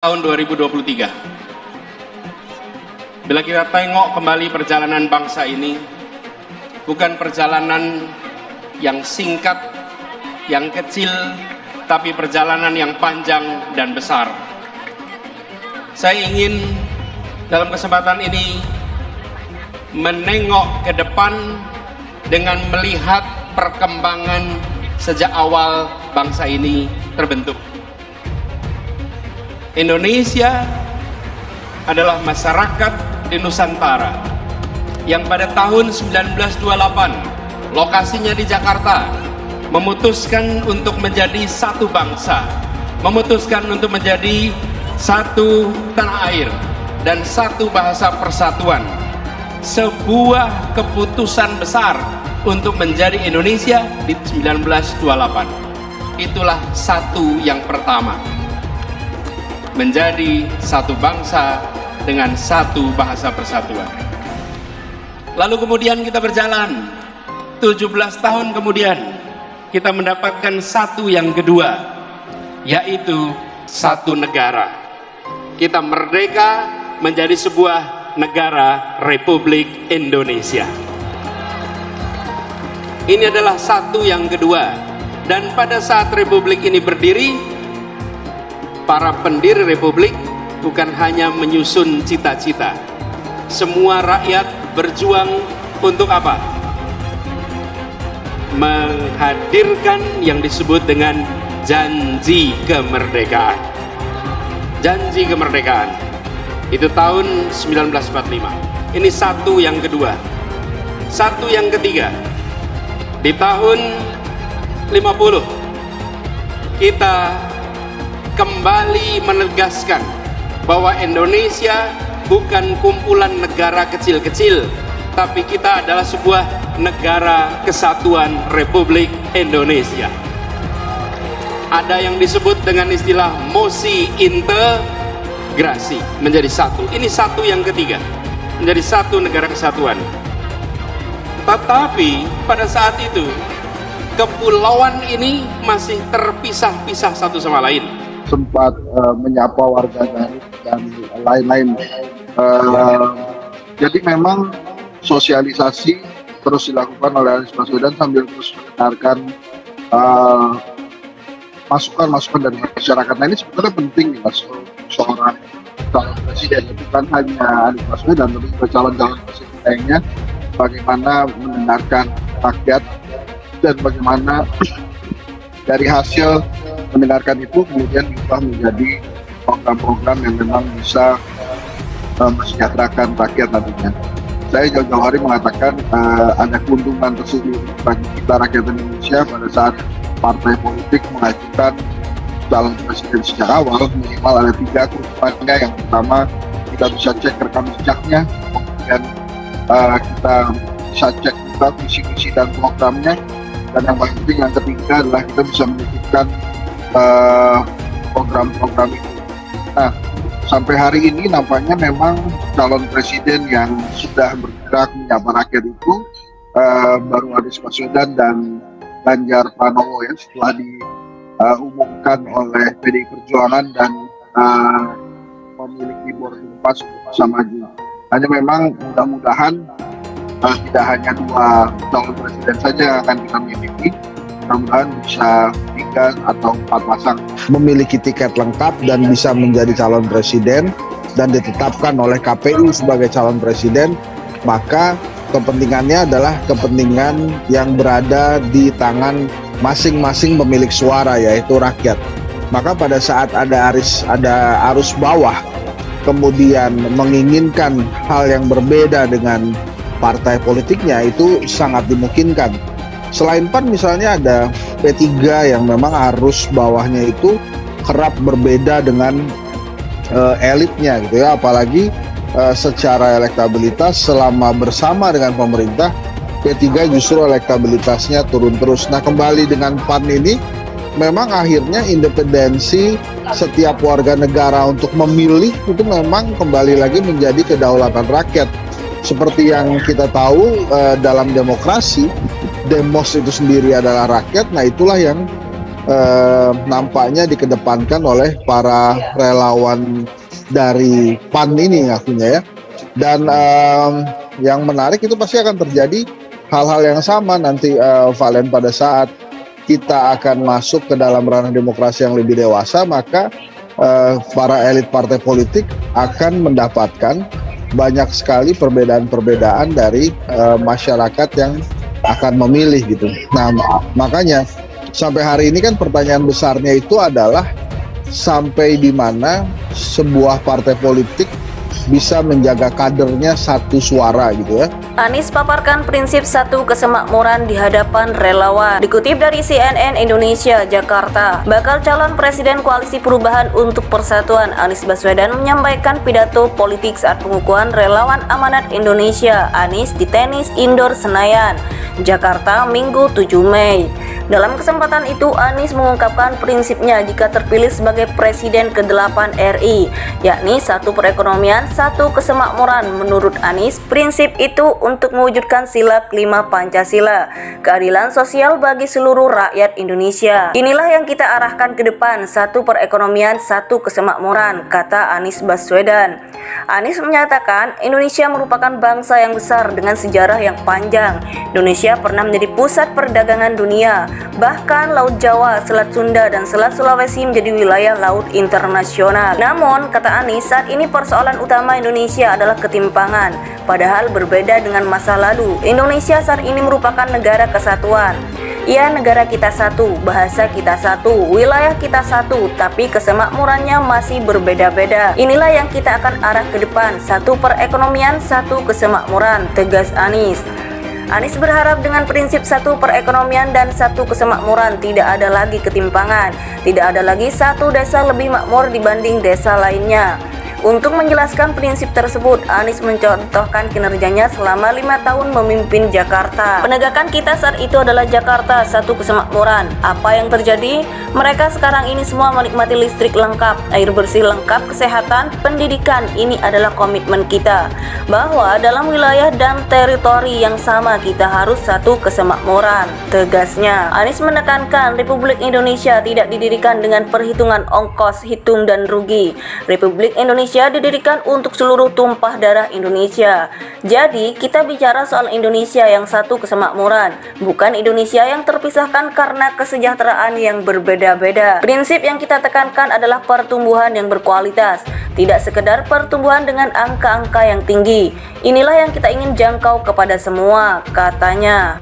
tahun 2023. Bila kita tengok kembali perjalanan bangsa ini, bukan perjalanan yang singkat, yang kecil, tapi perjalanan yang panjang dan besar. Saya ingin dalam kesempatan ini menengok ke depan dengan melihat perkembangan sejak awal bangsa ini terbentuk. Indonesia adalah masyarakat di Nusantara yang pada tahun 1928 lokasinya di Jakarta memutuskan untuk menjadi satu bangsa, memutuskan untuk menjadi satu tanah air dan satu bahasa persatuan. Sebuah keputusan besar untuk menjadi Indonesia di 1928. Itulah satu yang pertama, menjadi satu bangsa dengan satu bahasa persatuan. Lalu kemudian kita berjalan 17 tahun kemudian kita mendapatkan satu yang kedua, yaitu satu negara. Kita merdeka menjadi sebuah negara Republik Indonesia. Ini adalah satu yang kedua, dan pada saat Republik ini berdiri, para pendiri Republik bukan hanya menyusun cita-cita. Semua rakyat berjuang untuk apa? Menghadirkan yang disebut dengan janji kemerdekaan. Janji kemerdekaan. Itu tahun 1945. Ini satu yang kedua. Satu yang ketiga. Di tahun 50 kita kembali menegaskan bahwa Indonesia bukan kumpulan negara kecil-kecil, tapi kita adalah sebuah negara kesatuan Republik Indonesia. Ada yang disebut dengan istilah mosi integrasi, menjadi satu. Ini satu yang ketiga, menjadi satu negara kesatuan. Tetapi pada saat itu kepulauan ini masih terpisah-pisah satu sama lain. Sempat menyapa warga dan lain-lain. Jadi memang sosialisasi terus dilakukan oleh Anies Baswedan sambil terus mendengarkan masukan-masukan dari masyarakat. Nah, ini sebetulnya penting nih, Mas, seorang calon presiden, bukan hanya Anies Baswedan, tapi juga calon-calon presiden lainnya, bagaimana mendengarkan rakyat dan bagaimana dari hasil mendengarkan itu kemudian diubah menjadi program-program yang memang bisa mensejahterakan rakyat nantinya. Saya jauh-jauh hari mengatakan ada keuntungan tersebut bagi kita rakyat Indonesia pada saat partai politik mengajukan calon presiden sejak awal. Minimal ada 3 keuntungannya. Yang pertama, kita bisa cek rekam jejaknya, kemudian kita bisa cek juga visi-visi dan programnya, dan yang paling penting yang ketiga adalah kita bisa menunjukkan program-program itu. Nah, sampai hari ini nampaknya memang calon presiden yang sudah bergerak menyapa rakyat itu baru Anies Baswedan dan Ganjar Pranowo, ya, setelah diumumkan oleh PDI Perjuangan dan memiliki boarding pass untuk bisa maju. Hanya memang mudah-mudahan tidak hanya 2 calon presiden saja yang akan kita miliki, mudah-mudahan bisa 3 atau 4 pasang memiliki tiket lengkap dan bisa menjadi calon presiden dan ditetapkan oleh KPU sebagai calon presiden. Maka kepentingannya adalah kepentingan yang berada di tangan masing-masing pemilik suara, yaitu rakyat. Maka pada saat ada arus bawah kemudian menginginkan hal yang berbeda dengan partai politiknya, itu sangat dimungkinkan. Selain PAN misalnya ada P3 yang memang arus bawahnya itu kerap berbeda dengan elitnya gitu ya, apalagi secara elektabilitas selama bersama dengan pemerintah P3 justru elektabilitasnya turun terus. Nah, kembali dengan PAN ini memang akhirnya independensi setiap warga negara untuk memilih itu memang kembali lagi menjadi kedaulatan rakyat. Seperti yang kita tahu dalam demokrasi, demos itu sendiri adalah rakyat. Nah, itulah yang nampaknya dikedepankan oleh para relawan dari PAN ini ngakunya ya. Dan yang menarik itu pasti akan terjadi hal-hal yang sama nanti Valen, pada saat kita akan masuk ke dalam ranah demokrasi yang lebih dewasa, maka para elit partai politik akan mendapatkan banyak sekali perbedaan-perbedaan dari masyarakat yang akan memilih gitu. Nah, makanya sampai hari ini kan pertanyaan besarnya itu adalah sampai di mana sebuah partai politik bisa menjaga kadernya satu suara gitu ya. Anies paparkan prinsip satu kesemakmuran di hadapan relawan. Dikutip dari CNN Indonesia, Jakarta, bakal calon Presiden Koalisi Perubahan untuk Persatuan Anies Baswedan menyampaikan pidato politik saat pengukuhan relawan Amanat Indonesia Anies di Tenis Indoor Senayan, Jakarta, Minggu 7 Mei. Dalam kesempatan itu, Anies mengungkapkan prinsipnya jika terpilih sebagai Presiden ke-8 RI, yakni satu perekonomian, satu kesemakmuran. Menurut Anies, prinsip itu untuk mewujudkan sila kelima Pancasila, keadilan sosial bagi seluruh rakyat Indonesia. Inilah yang kita arahkan ke depan, satu perekonomian, satu kesemakmuran, kata Anies Baswedan. Anies menyatakan Indonesia merupakan bangsa yang besar dengan sejarah yang panjang. Indonesia pernah menjadi pusat perdagangan dunia. Bahkan Laut Jawa, Selat Sunda, dan Selat Sulawesi menjadi wilayah laut internasional. Namun, kata Anies, saat ini persoalan utama Indonesia adalah ketimpangan. Padahal berbeda dengan masa lalu, Indonesia saat ini merupakan negara kesatuan. Ya, negara kita satu, bahasa kita satu, wilayah kita satu, tapi kesemakmurannya masih berbeda-beda. Inilah yang kita akan arah ke depan, satu perekonomian, satu kesemakmuran, tegas Anies. Anies berharap dengan prinsip satu perekonomian dan satu kesemakmuran tidak ada lagi ketimpangan, tidak ada lagi satu desa lebih makmur dibanding desa lainnya. Untuk menjelaskan prinsip tersebut, Anies mencontohkan kinerjanya selama 5 tahun memimpin Jakarta. Penegakan kita saat itu adalah Jakarta, satu kesemakmuran. Apa yang terjadi? Mereka sekarang ini semua menikmati listrik lengkap, air bersih lengkap, kesehatan, pendidikan. Ini adalah komitmen kita, bahwa dalam wilayah dan teritori yang sama kita harus satu kesemakmuran, tegasnya. Anies menekankan Republik Indonesia tidak didirikan dengan perhitungan ongkos, hitung, dan rugi. Republik Indonesia didirikan untuk seluruh tumpah darah Indonesia. Jadi, kita bicara soal Indonesia yang satu kesemakmuran, bukan Indonesia yang terpisahkan karena kesejahteraan yang berbeda-beda. Prinsip yang kita tekankan adalah pertumbuhan yang berkualitas, tidak sekedar pertumbuhan dengan angka-angka yang tinggi. Inilah yang kita ingin jangkau kepada semua, katanya.